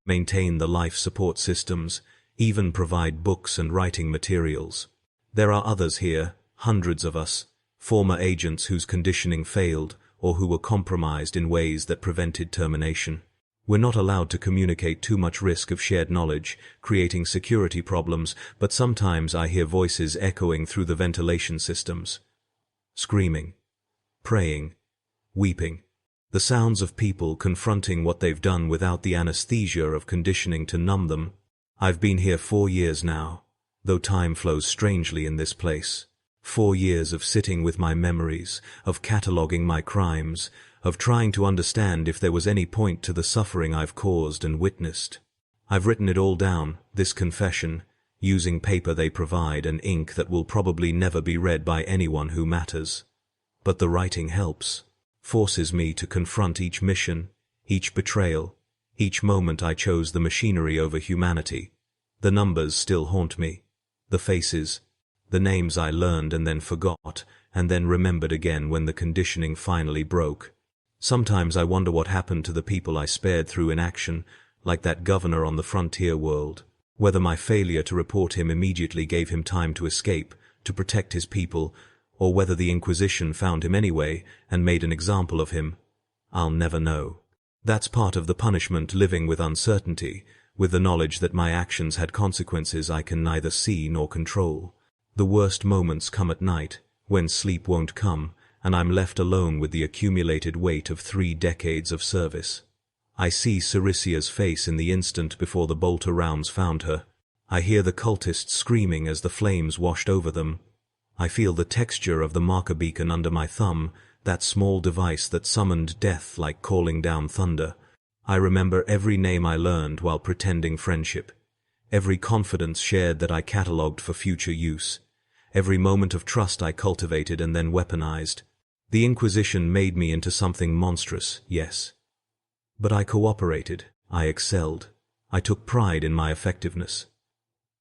S1: maintain the life support systems, even provide books and writing materials. There are others here, hundreds of us, former agents whose conditioning failed or who were compromised in ways that prevented termination. We're not allowed to communicate too much risk of shared knowledge, creating security problems, but sometimes I hear voices echoing through the ventilation systems. Screaming, praying, weeping. The sounds of people confronting what they've done without the anesthesia of conditioning to numb them. I've been here 4 years now, though time flows strangely in this place. 4 years of sitting with my memories, of cataloguing my crimes, of trying to understand if there was any point to the suffering I've caused and witnessed. I've written it all down, this confession, using paper they provide and ink that will probably never be read by anyone who matters. But the writing helps, forces me to confront each mission, each betrayal, each moment I chose the machinery over humanity. The numbers still haunt me, the faces, the names I learned and then forgot, and then remembered again when the conditioning finally broke. Sometimes I wonder what happened to the people I spared through inaction, like that governor on the frontier world, whether my failure to report him immediately gave him time to escape, to protect his people, or whether the Inquisition found him anyway and made an example of him. I'll never know. That's part of the punishment, living with uncertainty, with the knowledge that my actions had consequences I can neither see nor control. The worst moments come at night, when sleep won't come, and I'm left alone with the accumulated weight of 3 decades of service. I see Cericia's face in the instant before the bolter rounds found her. I hear the cultists screaming as the flames washed over them. I feel the texture of the marker beacon under my thumb, that small device that summoned death like calling down thunder. I remember every name I learned while pretending friendship, every confidence shared that I catalogued for future use, every moment of trust I cultivated and then weaponized. The Inquisition made me into something monstrous, yes. But I cooperated, I excelled, I took pride in my effectiveness.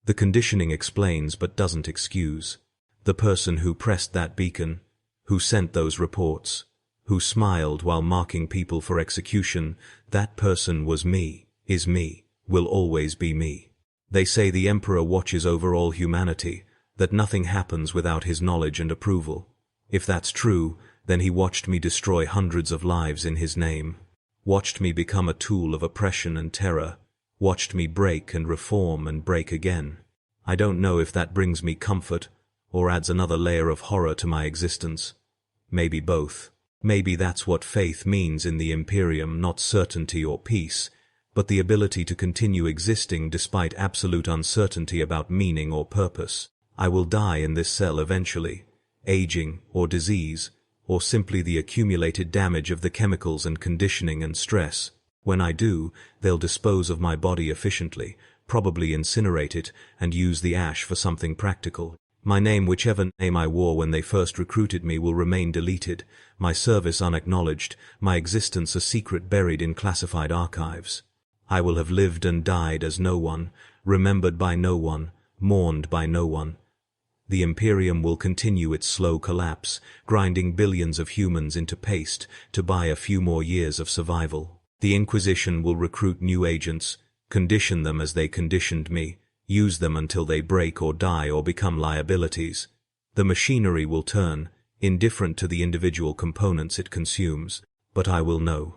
S1: The conditioning explains but doesn't excuse. The person who pressed that beacon, who sent those reports, who smiled while marking people for execution, that person was me, is me, will always be me. They say the Emperor watches over all humanity, that nothing happens without his knowledge and approval. If that's true, then he watched me destroy hundreds of lives in his name, watched me become a tool of oppression and terror, watched me break and reform and break again. I don't know if that brings me comfort, or adds another layer of horror to my existence. Maybe both. Maybe that's what faith means in the Imperium, not certainty or peace, but the ability to continue existing despite absolute uncertainty about meaning or purpose. I will die in this cell eventually, aging or disease, or simply the accumulated damage of the chemicals and conditioning and stress. When I do, they'll dispose of my body efficiently, probably incinerate it, and use the ash for something practical. My name, whichever name I wore when they first recruited me, will remain deleted, my service unacknowledged, my existence a secret buried in classified archives. I will have lived and died as no one, remembered by no one, mourned by no one. The Imperium will continue its slow collapse, grinding billions of humans into paste to buy a few more years of survival. The Inquisition will recruit new agents, condition them as they conditioned me, use them until they break or die or become liabilities. The machinery will turn, indifferent to the individual components it consumes, but I will know.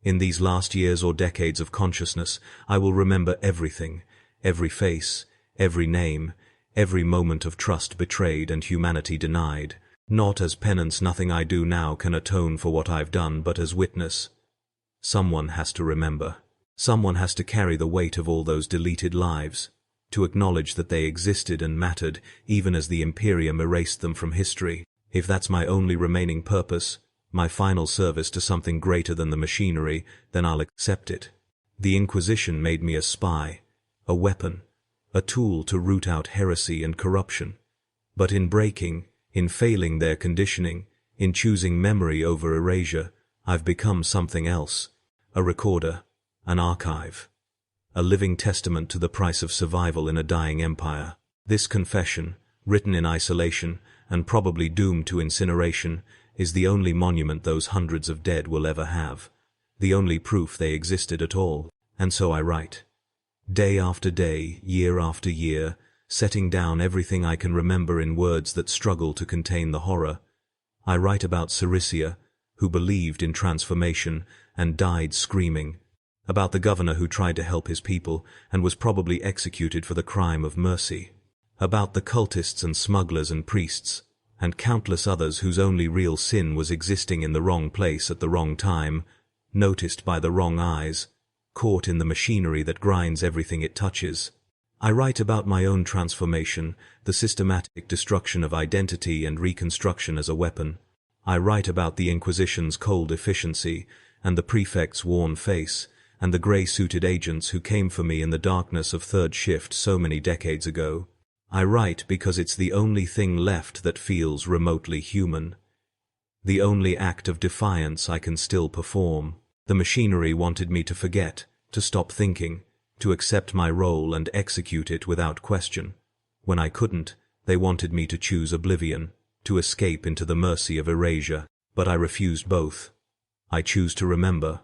S1: In these last years or decades of consciousness, I will remember everything, every face, every name, every moment of trust betrayed and humanity denied. Not as penance, nothing I do now can atone for what I've done, but as witness. Someone has to remember. Someone has to carry the weight of all those deleted lives, to acknowledge that they existed and mattered, even as the Imperium erased them from history. If that's my only remaining purpose, my final service to something greater than the machinery, then I'll accept it. The Inquisition made me a spy, a weapon, a tool to root out heresy and corruption. But in breaking, in failing their conditioning, in choosing memory over erasure, I've become something else. A recorder, an archive, a living testament to the price of survival in a dying empire. This confession, written in isolation and probably doomed to incineration, is the only monument those hundreds of dead will ever have, the only proof they existed at all. And so I write. Day after day, year after year, setting down everything I can remember in words that struggle to contain the horror. I write about Ceresia, who believed in transformation and died screaming, about the governor who tried to help his people and was probably executed for the crime of mercy, about the cultists and smugglers and priests, and countless others whose only real sin was existing in the wrong place at the wrong time, noticed by the wrong eyes, caught in the machinery that grinds everything it touches. I write about my own transformation, the systematic destruction of identity and reconstruction as a weapon. I write about the Inquisition's cold efficiency, and the prefect's worn face, and the grey-suited agents who came for me in the darkness of third shift so many decades ago. I write because it's the only thing left that feels remotely human. The only act of defiance I can still perform. The machinery wanted me to forget, to stop thinking, to accept my role and execute it without question. When I couldn't, they wanted me to choose oblivion, to escape into the mercy of erasure. But I refused both. I choose to remember,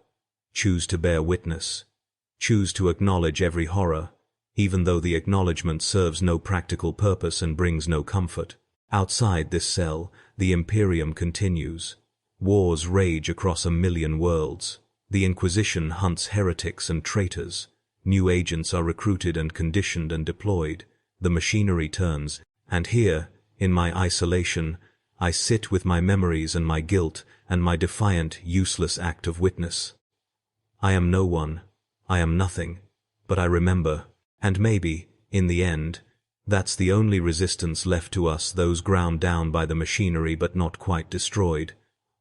S1: choose to bear witness, choose to acknowledge every horror, even though the acknowledgement serves no practical purpose and brings no comfort. Outside this cell, the Imperium continues. Wars rage across 1,000,000 worlds. The Inquisition hunts heretics and traitors. New agents are recruited and conditioned and deployed. The machinery turns, and here, in my isolation, I sit with my memories and my guilt and my defiant, useless act of witness. I am no one, I am nothing, but I remember. And maybe, in the end, that's the only resistance left to us, those ground down by the machinery but not quite destroyed.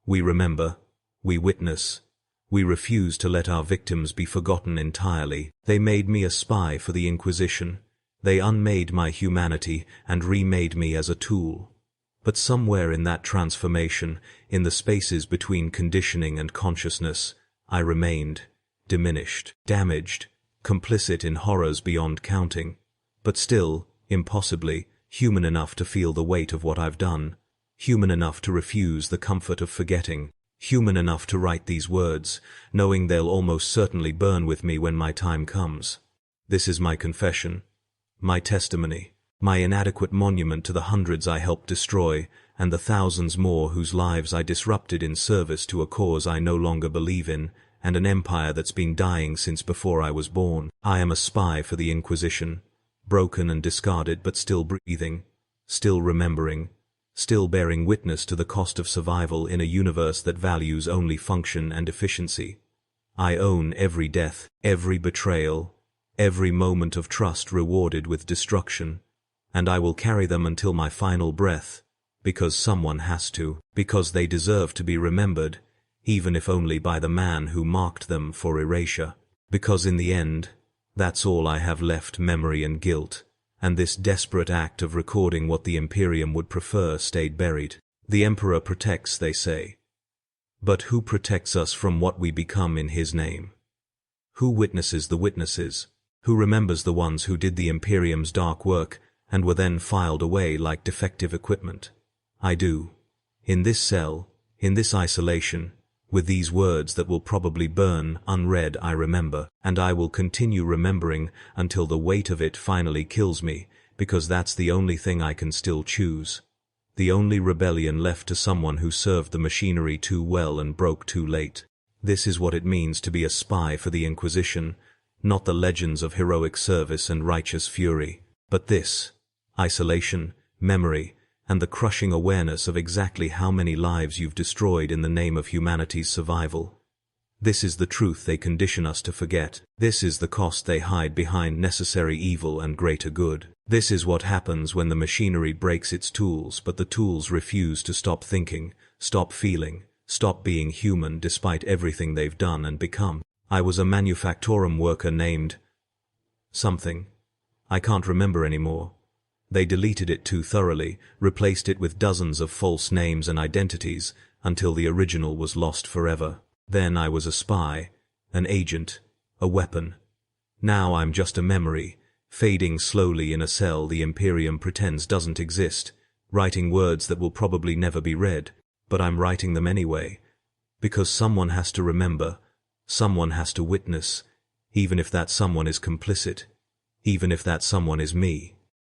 S1: We remember, we witness, we refuse to let our victims be forgotten entirely. They made me a spy for the Inquisition. They unmade my humanity and remade me as a tool. But somewhere in that transformation, in the spaces between conditioning and consciousness, I remained, diminished, damaged, complicit in horrors beyond counting, but still, impossibly, human enough to feel the weight of what I've done, human enough to refuse the comfort of forgetting, human enough to write these words, knowing they'll almost certainly burn with me when my time comes. This is my confession, my testimony, my inadequate monument to the hundreds I helped destroy, and the thousands more whose lives I disrupted in service to a cause I no longer believe in, and an empire that's been dying since before I was born. I am a spy for the Inquisition, broken and discarded but still breathing, still remembering, still bearing witness to the cost of survival in a universe that values only function and efficiency. I own every death, every betrayal, every moment of trust rewarded with destruction, and I will carry them until my final breath, because someone has to, because they deserve to be remembered, even if only by the man who marked them for erasure. Because in the end, that's all I have left: memory and guilt, and this desperate act of recording what the Imperium would prefer stayed buried. The Emperor protects, they say. But who protects us from what we become in his name? Who witnesses the witnesses? Who remembers the ones who did the Imperium's dark work and were then filed away like defective equipment? I do. In this cell, in this isolation, with these words that will probably burn unread, I remember, and I will continue remembering until the weight of it finally kills me, because that's the only thing I can still choose. The only rebellion left to someone who served the machinery too well and broke too late. This is what it means to be a spy for the Inquisition, not the legends of heroic service and righteous fury, but this: isolation, memory, and the crushing awareness of exactly how many lives you've destroyed in the name of humanity's survival. This is the truth they condition us to forget. This is the cost they hide behind necessary evil and greater good. This is what happens when the machinery breaks its tools, but the tools refuse to stop thinking, stop feeling, stop being human despite everything they've done and become. I was a manufactorum worker named something. I can't remember anymore. They deleted it too thoroughly, replaced it with dozens of false names and identities, until the original was lost forever. Then I was a spy, an agent, a weapon. Now I'm just a memory, fading slowly in a cell the Imperium pretends doesn't exist, writing words that will probably never be read, but I'm writing them anyway. Because someone has to remember, someone has to witness, even if that someone is complicit, even if that someone is me.